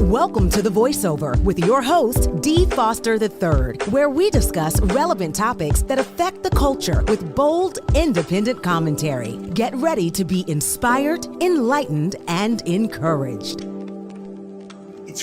Welcome to The Voiceover with your host, D. Foster III, where we discuss relevant topics that affect the culture with bold, independent commentary. Get ready to be inspired, enlightened, and encouraged. It's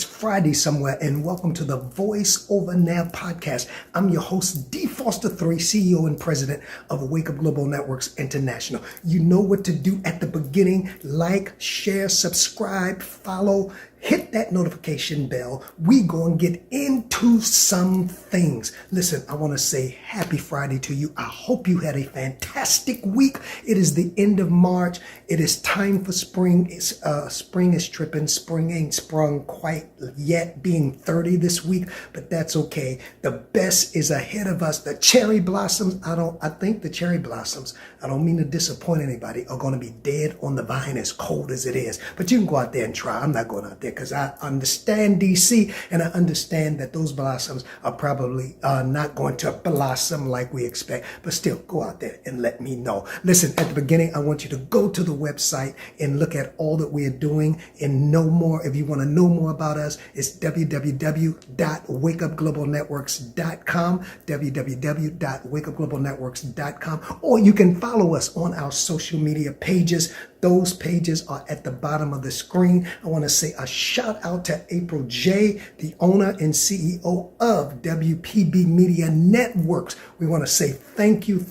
Friday somewhere, and welcome to the Voice Over Now podcast. I'm your host, D. Foster III, CEO and President of Wake Up Global Networks International. You know what to do at the beginning. Like, share, subscribe, follow, hit that notification bell. We gonna get into some things. Listen, I want to say happy Friday to you. I hope you had a fantastic week. It is the end of March. It is time for spring. Spring is tripping. Spring ain't sprung quite yet, being 30 this week, but that's okay. The best is ahead of us. The cherry blossoms, I think the cherry blossoms, I don't mean to disappoint anybody, are going to be dead on the vine as cold as it is. But you can go out there and try. I'm not going out there because I understand DC, and I understand that those blossoms are probably not going to blossom like we expect, but still go out there and let me know. Listen, at the beginning, I want you to go to the website and look at all that we're doing and know more. If you want to know more about us, it's www.wakeupglobalnetworks.com, www.wakeupglobalnetworks.com, or you can follow us on our social media pages. Those pages are at the bottom of the screen. I want to say a shout out to April J., the owner and CEO of WPB Media Networks. We want to say thank you.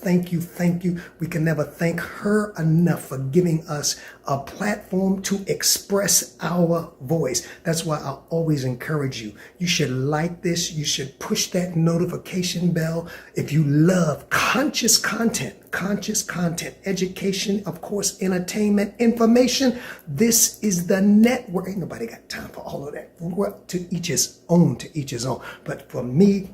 We can never thank her enough for giving us a platform to express our voice. That's why I always encourage you. You should like this. You should push that notification bell. If you love conscious content, education, of course, entertainment, information, this is the network. Ain't nobody got time for all of that. Well, to each his own. But for me,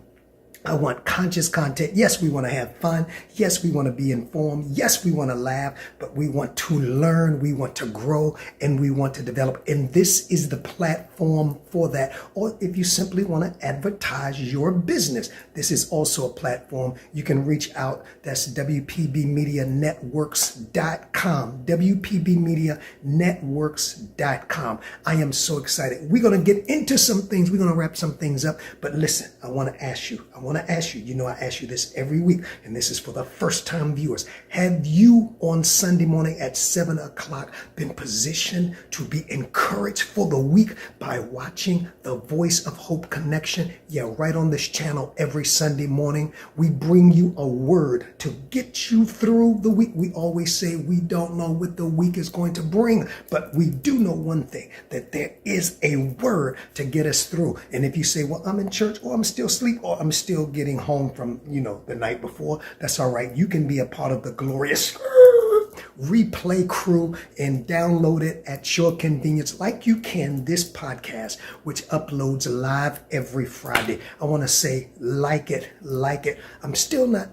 I want conscious content. Yes, we want to have fun. Yes, we want to be informed. Yes, we want to laugh, but we want to learn. We want to grow, and we want to develop. And this is the platform for that. Or if you simply want to advertise your business, this is also a platform. You can reach out. That's WPBMediaNetworks.com. WPBMediaNetworks.com. I am so excited. We're going to get into some things. We're going to wrap some things up. But listen, I want to ask you, I ask you this every week, and this is for the first time viewers. Have you on Sunday morning at 7 o'clock been positioned to be encouraged for the week by watching the Voice of Hope Connection? Yeah, right on this channel every Sunday morning. We bring you a word to get you through the week. We always say we don't know what the week is going to bring, but we do know one thing, that there is a word to get us through. And if you say, well, I'm in church, or I'm still asleep, or I'm still getting home from, the night before, that's all right. You can be a part of the glorious replay crew and download it at your convenience, like you can this podcast, which uploads live every Friday. I want to say, like it. I'm still not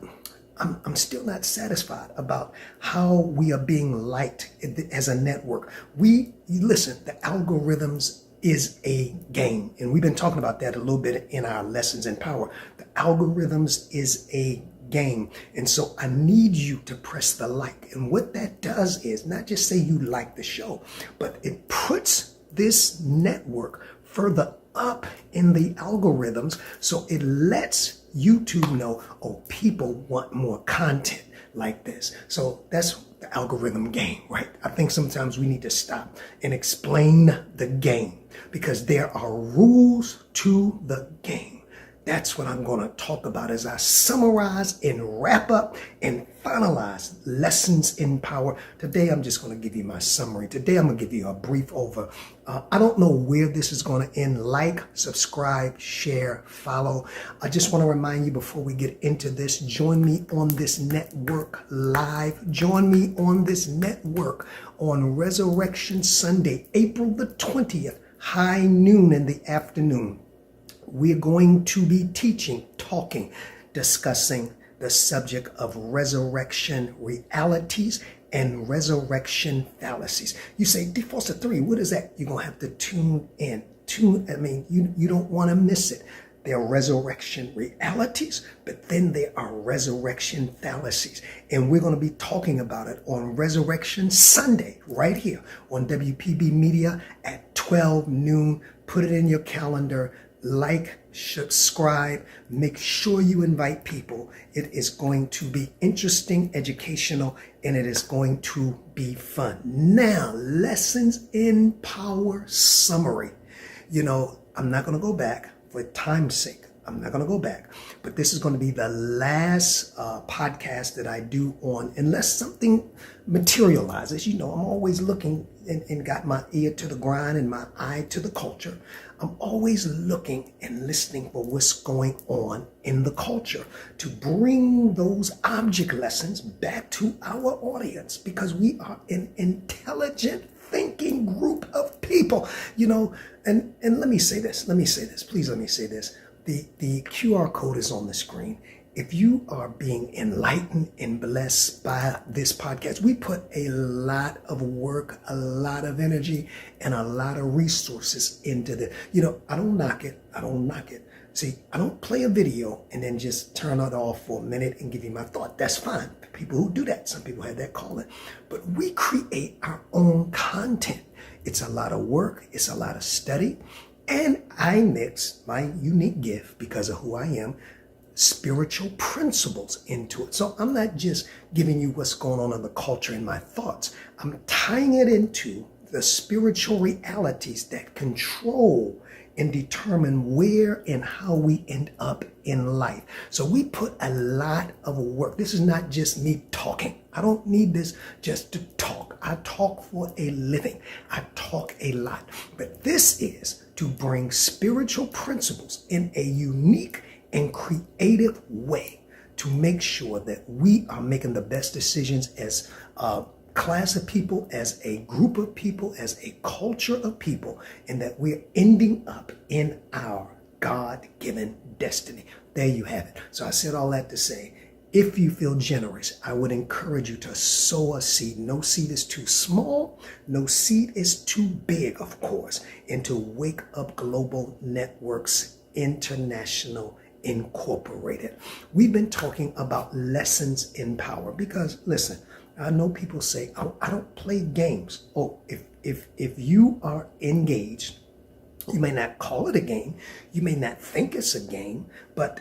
satisfied about how we are being liked as a network. Listen, the algorithms is a game. And we've been talking about that a little bit in our lessons in power. The algorithms is a game. And so I need you to press the like. And what that does is not just say you like the show, but it puts this network further up in the algorithms. So it lets YouTube know, people want more content like this. So that's the algorithm game, right? I think sometimes we need to stop and explain the game, because there are rules to the game. That's what I'm going to talk about as I summarize and wrap up and finalize lessons in power. Today, I'm just going to give you my summary. Today, I'm going to give you a brief over. I don't know where this is going to end. Like, subscribe, share, follow. I just want to remind you before we get into this, join me on this network live. Join me on this network on Resurrection Sunday, April the 20th, high noon in the afternoon. We're going to be discussing the subject of resurrection realities and resurrection fallacies. You say, D. Foster III, what is that? You're going to have to tune in. You don't want to miss it. There are resurrection realities, but then there are resurrection fallacies. And we're going to be talking about it on Resurrection Sunday, right here on WPB Media at 12 noon. Put it in your calendar. Like, subscribe, make sure you invite people. It is going to be interesting, educational, and it is going to be fun. Now, Lessons in Power summary. I'm not going to go back for time's sake. I'm not going to go back, but this is going to be the last podcast that I do on, unless something materializes. I'm always looking and got my ear to the grind and my eye to the culture. I'm always looking and listening for what's going on in the culture to bring those object lessons back to our audience, because we are an intelligent thinking group of people, and let me say this, please let me say this. The QR code is on the screen. If you are being enlightened and blessed by this podcast, we put a lot of work, a lot of energy, and a lot of resources into this. I don't knock it. See, I don't play a video and then just turn it off for a minute and give you my thought. That's fine. People who do that, some people have that calling. But we create our own content. It's a lot of work. It's a lot of study. And I mix my unique gift, because of who I am, spiritual principles into it. So I'm not just giving you what's going on in the culture and my thoughts. I'm tying it into the spiritual realities that control and determine where and how we end up in life. So we put a lot of work. This is not just me talking. I don't need this just to talk. I talk for a living. I talk a lot. But this is to bring spiritual principles in a unique and creative way to make sure that we are making the best decisions as a class of people, as a group of people, as a culture of people, and that we're ending up in our God-given destiny. There you have it. So I said all that to say, if you feel generous, I would encourage you to sow a seed. No seed is too small. No seed is too big, of course, into Wake Up Global Networks International Incorporated. We've been talking about lessons in power because, listen, I know people say, "Oh, I don't play games." Oh, if you are engaged, you may not call it a game, you may not think it's a game, but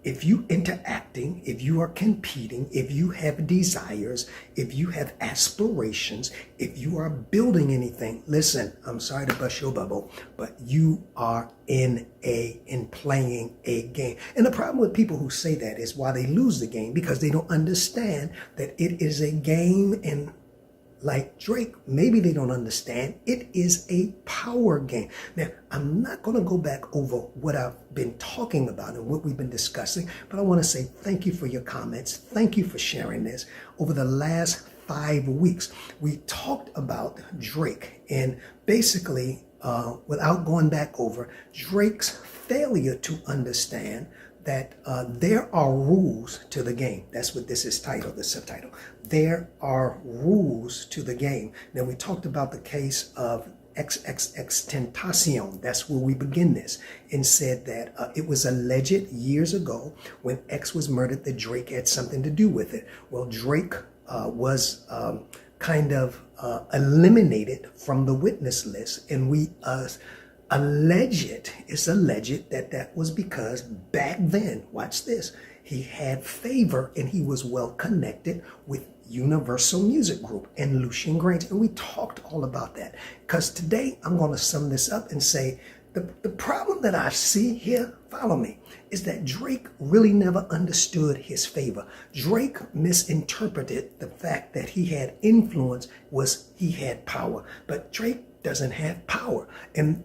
if you interacting, if you are competing, if you have desires, if you have aspirations, if you are building anything, listen, I'm sorry to bust your bubble, but you are in playing a game. And the problem with people who say that is why they lose the game, because they don't understand that it is a game. And like Drake, maybe they don't understand, it is a power game. Now, I'm not going to go back over what I've been talking about and what we've been discussing, but I want to say thank you for your comments. Thank you for sharing this. Over the last 5 weeks, we talked about Drake, and basically, without going back over, Drake's failure to understand that there are rules to the game. That's what this is titled, the subtitle. There are rules to the game. Now, we talked about the case of XXXTentacion. That's where we begin this, and said that it was alleged years ago when X was murdered that Drake had something to do with it. Well, Drake was kind of eliminated from the witness list, and we it's alleged that was because back then, watch this, he had favor and he was well connected with Universal Music Group and Lucian Grainge. And we talked all about that, because today I'm going to sum this up and say the problem that I see here, follow me, is that Drake really never understood his favor. Drake misinterpreted the fact that he had influence was he had power, but Drake doesn't have power. And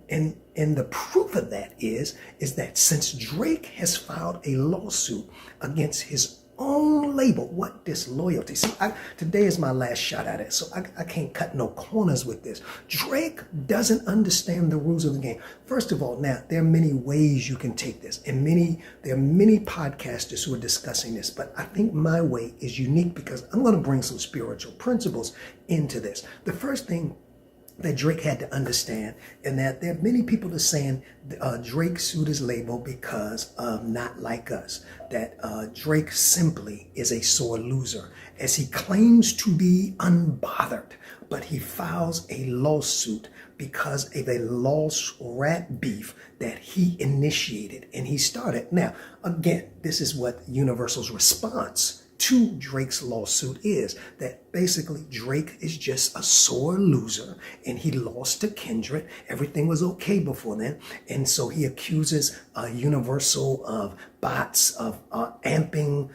the proof of that is that since Drake has filed a lawsuit against his own label, what disloyalty. See, today is my last shot at it, so I can't cut no corners with this. Drake doesn't understand the rules of the game. First of all, now, there are many ways you can take this, and there are many podcasters who are discussing this, but I think my way is unique because I'm going to bring some spiritual principles into this. The first thing that Drake had to understand, and that there are many people that are saying Drake sued his label because of Not Like Us, that Drake simply is a sore loser, as he claims to be unbothered, but he files a lawsuit because of a lost rap beef that he initiated and he started. Now, again, this is what Universal's response to Drake's lawsuit is, that basically Drake is just a sore loser and he lost to Kendrick. Everything was okay before then. And so he accuses Universal of bots, of amping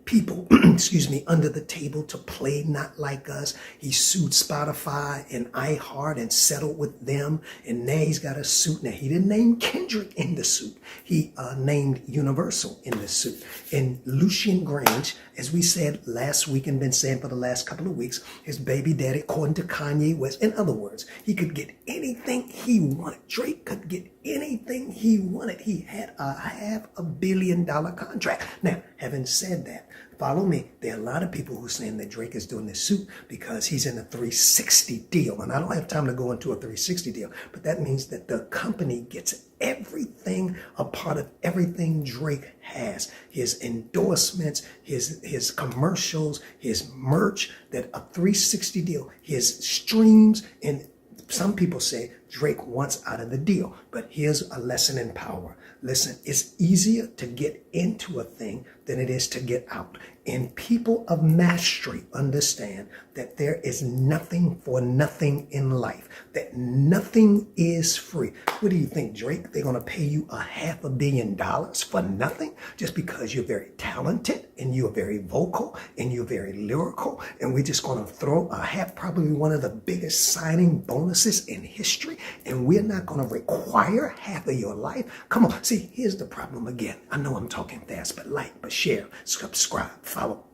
people, excuse me, under the table to play Not Like Us. He sued Spotify and iHeart and settled with them. And now he's got a suit. Now, he didn't name Kendrick in the suit. He named Universal in the suit. And Lucian Grange, as we said last week and been saying for the last couple of weeks, his baby daddy, according to Kanye West. In other words, he could get anything he wanted. Drake could get anything he wanted. He had a $500 million contract. Now, having said that, follow me. There are a lot of people who are saying that Drake is doing this suit because he's in a 360 deal. And I don't have time to go into a 360 deal, but that means that the company gets everything, a part of everything Drake has. His endorsements, his commercials, his merch, that a 360 deal, his streams, and some people say Drake wants out of the deal. But here's a lesson in power. Listen, it's easier to get into a thing than it is to get out. And people of mastery understand that there is nothing for nothing in life, that nothing is free. What do you think, Drake? They're going to pay you $500 million for nothing just because you're very talented and you're very vocal and you're very lyrical, and we're just going to throw probably one of the biggest signing bonuses in history, and we're not going to require half of your life? Come on. See, here's the problem again. I know I'm talking fast, but like, but share, subscribe, follow.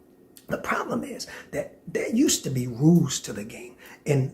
The problem is that there used to be rules to the game, and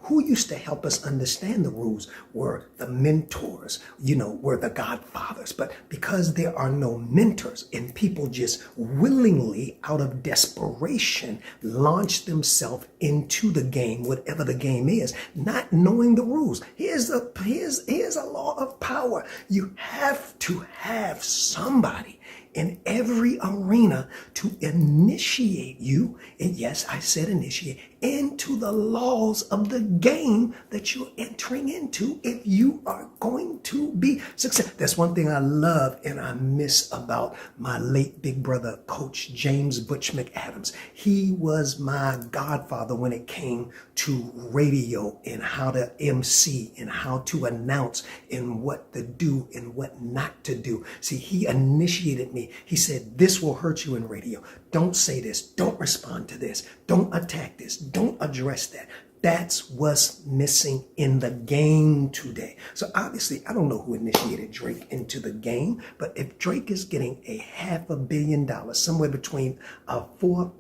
who used to help us understand the rules were the mentors, were the godfathers. But because there are no mentors and people just willingly, out of desperation, launch themselves into the game, whatever the game is, not knowing the rules. Here's a law of power. You have to have somebody in every arena to initiate you, and yes, I said initiate, into the laws of the game that you're entering into if you are going to be successful. That's one thing I love and I miss about my late big brother, Coach James Butch McAdams. He was my godfather when it came to radio and how to MC and how to announce and what to do and what not to do. See, he initiated me. He said, this will hurt you in radio. Don't say this. Don't respond to this. Don't attack this. Don't address that. That's what's missing in the game today. So obviously, I don't know who initiated Drake into the game, but if Drake is getting a $500 million, somewhere between $4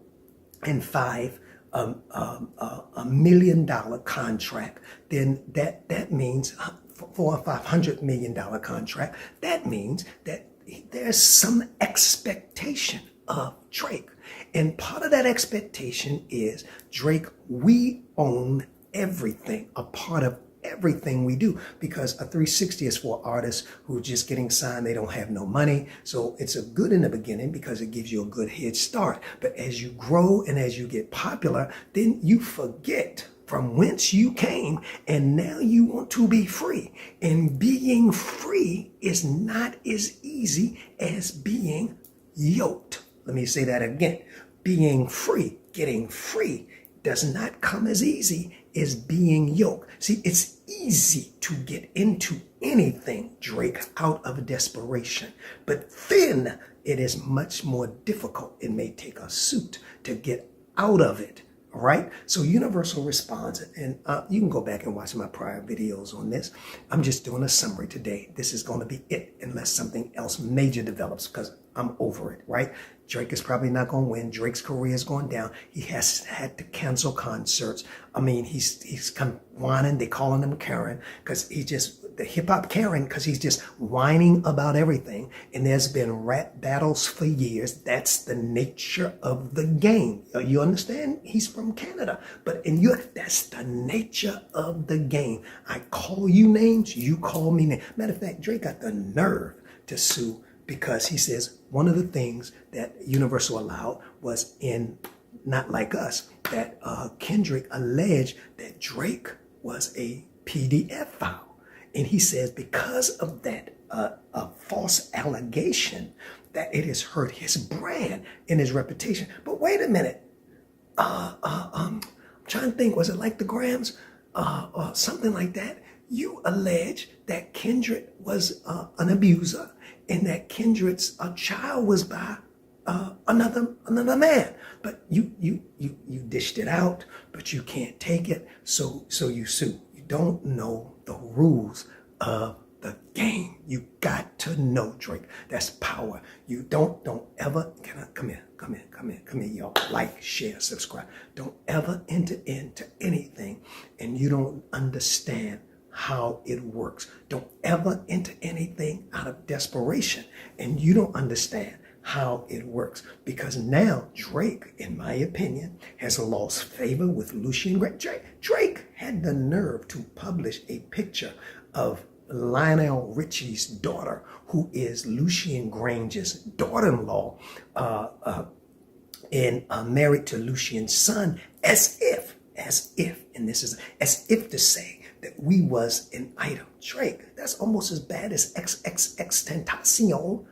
and $5 $1 million contract, then that means for a $500 million contract, that means that there's some expectation of Drake. And part of that expectation is, Drake, we own everything, a part of everything we do, because a 360 is for artists who are just getting signed. They don't have no money. So it's a good in the beginning because it gives you a good head start. But as you grow and as you get popular, then you forget from whence you came, and now you want to be free. And being free is not as easy as being yoked. Let me say that again. Being free, getting free, does not come as easy as being yoked. See, it's easy to get into anything, Drake, out of desperation. But then it is much more difficult. It may take a suit to get out of it. All right. So Universal responds, and you can go back and watch my prior videos on this. I'm just doing a summary today. This is going to be it unless something else major develops, because I'm over it, right? Drake is probably not going to win. Drake's career is going down. He has had to cancel concerts. I mean, he's come whining. They calling him Karen because he just, the hip hop Karen, because he's just whining about everything. And there's been rap battles for years. That's the nature of the game. You understand? He's from Canada, but that's the nature of the game. I call you names, you call me names. Matter of fact, Drake got the nerve to sue because he says one of the things that Universal allowed was in Not Like Us, that Kendrick alleged that Drake was a PDF file. And he says because of that a false allegation, that it has hurt his brand and his reputation. But wait a minute. I'm trying to think, was it like the Grams or something like that? You allege that Kendrick was an abuser and that Kendrick's child was by another man. But you dished it out, but you can't take it, so you sue. You don't know the rules of the game. You got to know, Drake. That's power. You don't ever, come here, y'all. Like, share, subscribe. Don't ever enter into anything and you don't understand how it works. Don't ever enter anything out of desperation and you don't understand how it works, because now Drake, in my opinion, has lost favor with Lucian Grange. Drake had the nerve to publish a picture of Lionel Richie's daughter, who is Lucian Grange's daughter-in-law, and married to Lucian's son, as if, and this is as if to say that we was an item. Drake, that's almost as bad as XXXTentacion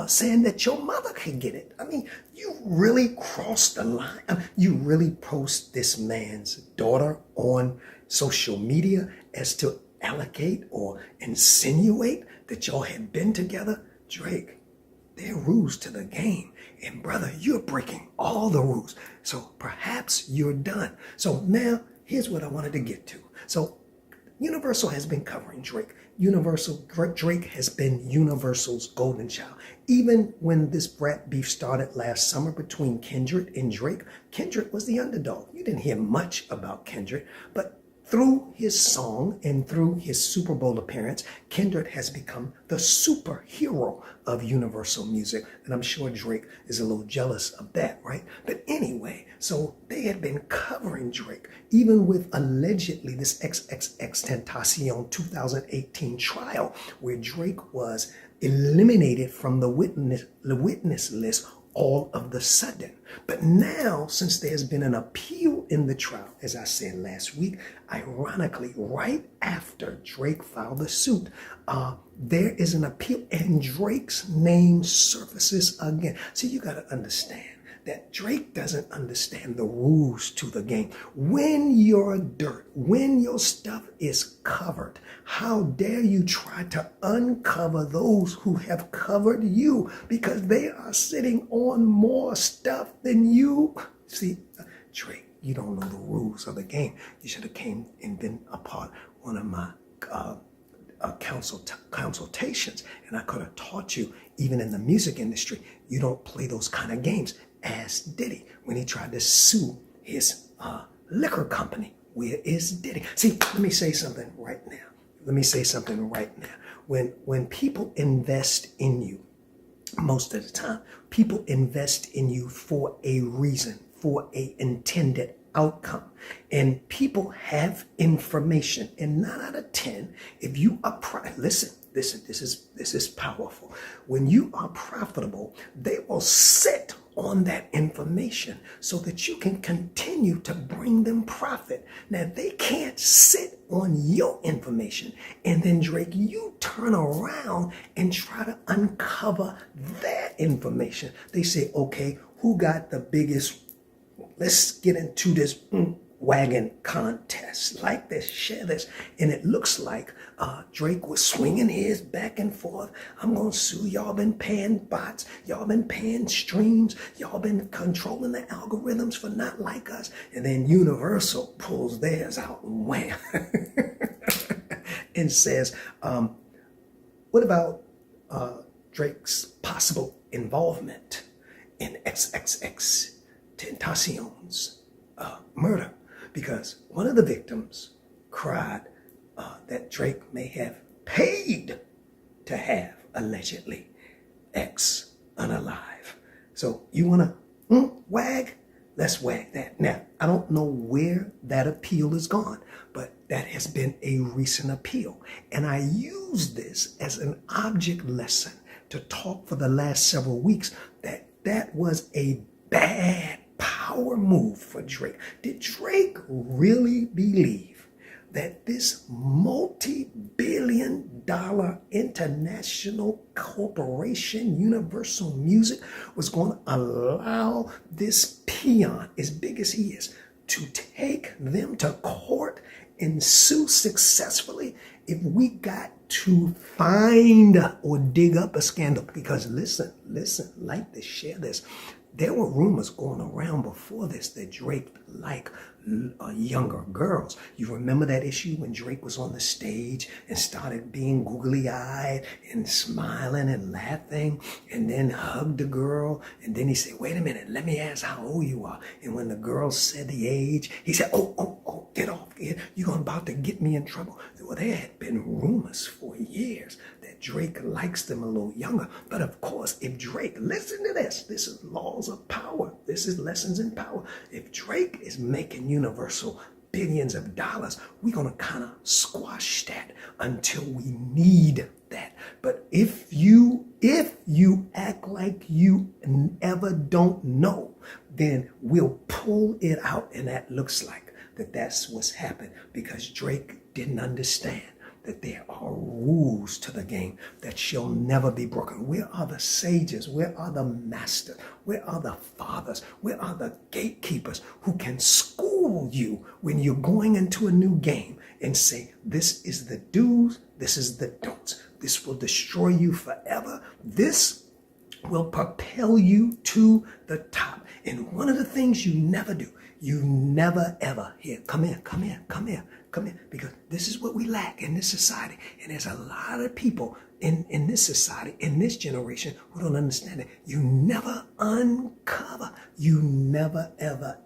saying that your mother can get it. I mean, you really crossed the line. You really post this man's daughter on social media as to allocate or insinuate that y'all had been together. Drake, there are rules to the game. And brother, you're breaking all the rules. So perhaps you're done. So now here's what I wanted to get to. So Universal has been covering Drake. Drake has been Universal's golden child. Even when this rap beef started last summer between Kendrick and Drake, Kendrick was the underdog. You didn't hear much about Kendrick, but through his song and through his Super Bowl appearance, Kendrick has become the superhero of Universal Music. And I'm sure Drake is a little jealous of that, right? But anyway, so they had been covering Drake, even with allegedly this XXXTentacion 2018 trial, where Drake was eliminated from the witness list all of the sudden. But now, since there's been an appeal in the trial, as I said last week, ironically, right after Drake filed the suit, there is an appeal and Drake's name surfaces again. So you got to understand that Drake doesn't understand the rules to the game. When your dirt, when your stuff is covered, how dare you try to uncover those who have covered you, because they are sitting on more stuff than you. See, Drake, you don't know the rules of the game. You should have came and been a part one of my consultations, and I could have taught you, even in the music industry, you don't play those kind of games. As Diddy, when he tried to sue his liquor company. Where is Diddy? See, let me say something right now. When people invest in you, most of the time, people invest in you for a reason, for a intended outcome. And people have information. And 9 out of 10, if you are listen, this is powerful. When you are profitable, they will sit on that information so that you can continue to bring them profit. Now, they can't sit on your information and then, Drake, you turn around and try to uncover their information. They say, okay, who got the biggest? Let's get into this wagon contest. Like this, share this. And it looks like Drake was swinging his back and forth. I'm going to sue. Y'all been paying bots. Y'all been paying streams. Y'all been controlling the algorithms for Not Like Us. And then Universal pulls theirs out and wham. And says, what about Drake's possible involvement in XXX Tentacion's murder, because one of the victims cried that Drake may have paid to have, allegedly, X unalive. So you want to wag? Let's wag that. Now, I don't know where that appeal is gone, but that has been a recent appeal. And I use this as an object lesson to talk for the last several weeks that was a bad power move for Drake. Did Drake really believe that this multi-billion-dollar international corporation, Universal Music, was going to allow this peon, as big as he is, to take them to court and sue successfully if we got to find or dig up a scandal? Because listen, like this, share this. There were rumors going around before this that Drake liked younger girls. You remember that issue when Drake was on the stage and started being googly-eyed and smiling and laughing, and then hugged the girl, and then he said, wait a minute, let me ask how old you are. And when the girl said the age, he said, oh, get off. You're about to get me in trouble. Well, there had been rumors for years that Drake likes them a little younger. But of course, if Drake, listen to this is laws of power. This is lessons in power. If Drake is making Universal billions of dollars, we're going to kind of squash that until we need that. But if you act like you ever don't know, then we'll pull it out, and that looks like that's what's happened, because Drake didn't understand that there are rules to the game that shall never be broken. Where are the sages? Where are the masters? Where are the fathers? Where are the gatekeepers who can school you when you're going into a new game and say, this is the do's, this is the don'ts. This will destroy you forever. This will propel you to the top. And one of the things you never do, you never ever come here, because this is what we lack in this society. And there's a lot of people in this society, in this generation, who don't understand it. You never uncover. You never, ever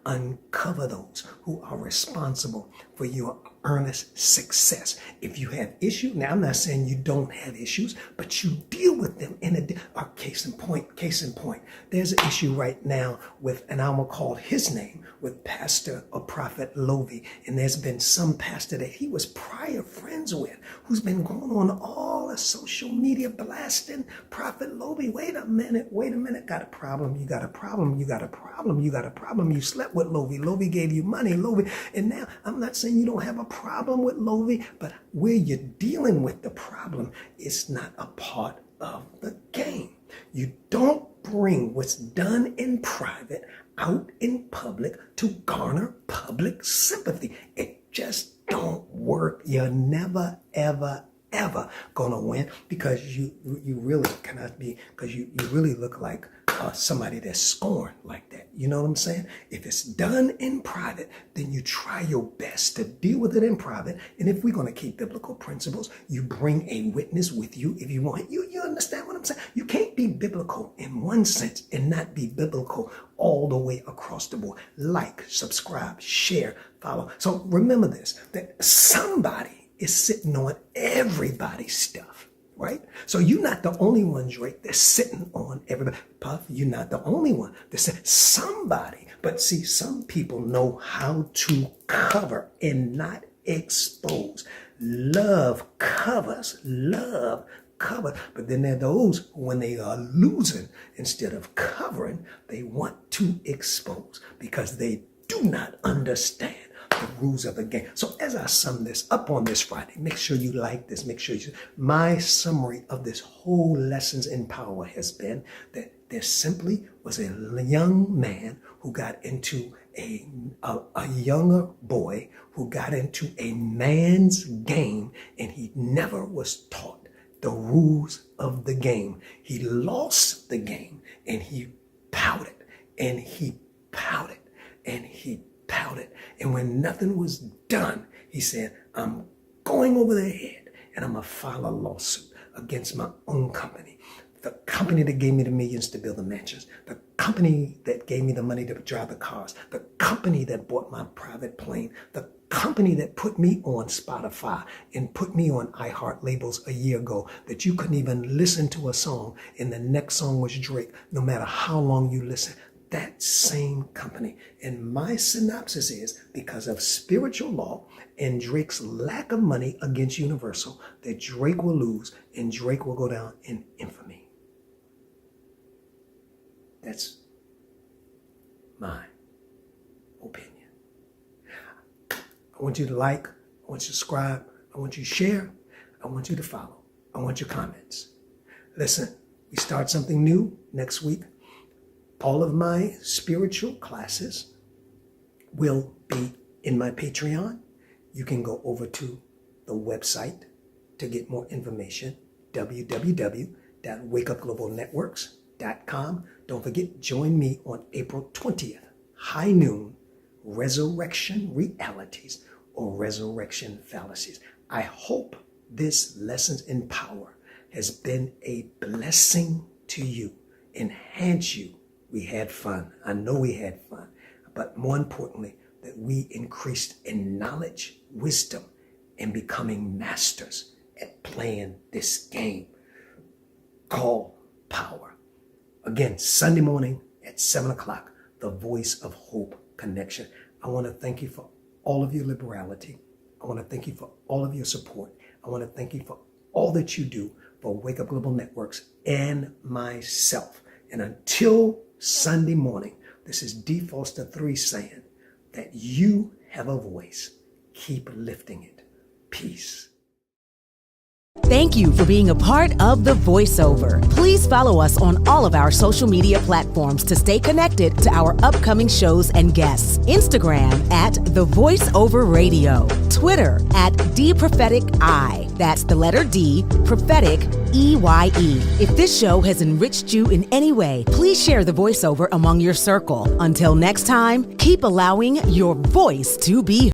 uncover those who are responsible for your earnest success. If you have issues, now I'm not saying you don't have issues, but you deal with them in a case in point. There's an issue right now with, and I'm gonna call his name, with Pastor or Prophet Lovy. And there's been some pastor that he was prior friends with who's been going on all the social media blasting Prophet Lovy. Wait a minute, got a problem, you got a problem, you slept with Lovy gave you money, Lovy. And now I'm not saying you don't have a problem with Lovy, but where you're dealing with the problem is not a part of the game. You don't bring what's done in private out in public to garner public sympathy. It just don't work. You're never, ever gonna win, because you really cannot be, because you really look like somebody that's scorned like that. You know what I'm saying? If it's done in private, then you try your best to deal with it in private. And if we're going to keep biblical principles, you bring a witness with you if you want. You understand what I'm saying? You can't be biblical in one sense and not be biblical all the way across the board. Like, subscribe, share, follow. So remember this, that somebody is sitting on everybody's stuff. Right? So you're not the only one, Drake, that's sitting on everybody. Puff, you're not the only one that's sitting. Somebody. But see, some people know how to cover and not expose. Love covers. But then there are those who, when they are losing, instead of covering, they want to expose because they do not understand the rules of the game. So as I sum this up on this Friday, make sure you like this. My summary of this whole Lessons in Power has been that there simply was a young man who got into a younger boy who got into a man's game, and he never was taught the rules of the game. He lost the game, and he pouted, and he pouted, and he pouted. And when nothing was done, he said, I'm going over their head and I'm going to file a lawsuit. against my own company. The company that gave me the millions to build the mansions, the company that gave me the money to drive the cars, the company that bought my private plane, the company that put me on Spotify and put me on iHeart labels a year ago, that you couldn't even listen to a song and the next song was Drake, no matter how long you listen. That same company. And my synopsis is, because of spiritual law and Drake's lack of money against Universal, that Drake will lose and Drake will go down in infamy. That's my opinion. I want you to like, I want you to subscribe, I want you to share, I want you to follow, I want your comments. Listen, we start something new next week. All of my spiritual classes will be in my Patreon. You can go over to the website to get more information, www.wakeupglobalnetworks.com. Don't forget, join me on April 20th, high noon, Resurrection Realities or Resurrection Fallacies. I hope this Lessons in Power has been a blessing to you, enhance you. We had fun. I know we had fun. But more importantly, that we increased in knowledge, wisdom, and becoming masters at playing this game called power. Again, Sunday morning at 7 o'clock, the Voice of Hope Connection. I want to thank you for all of your liberality. I want to thank you for all of your support. I want to thank you for all that you do for Wake Up Global Networks and myself. And until Sunday morning, this is D. Foster 3 saying that you have a voice. Keep lifting it. Peace. Thank you for being a part of The Voiceover. Please follow us on all of our social media platforms to stay connected to our upcoming shows and guests. Instagram at The Voiceover Radio. Twitter at DPropheticI. That's the letter D, prophetic, EYE. If this show has enriched you in any way, please share The Voiceover among your circle. Until next time, keep allowing your voice to be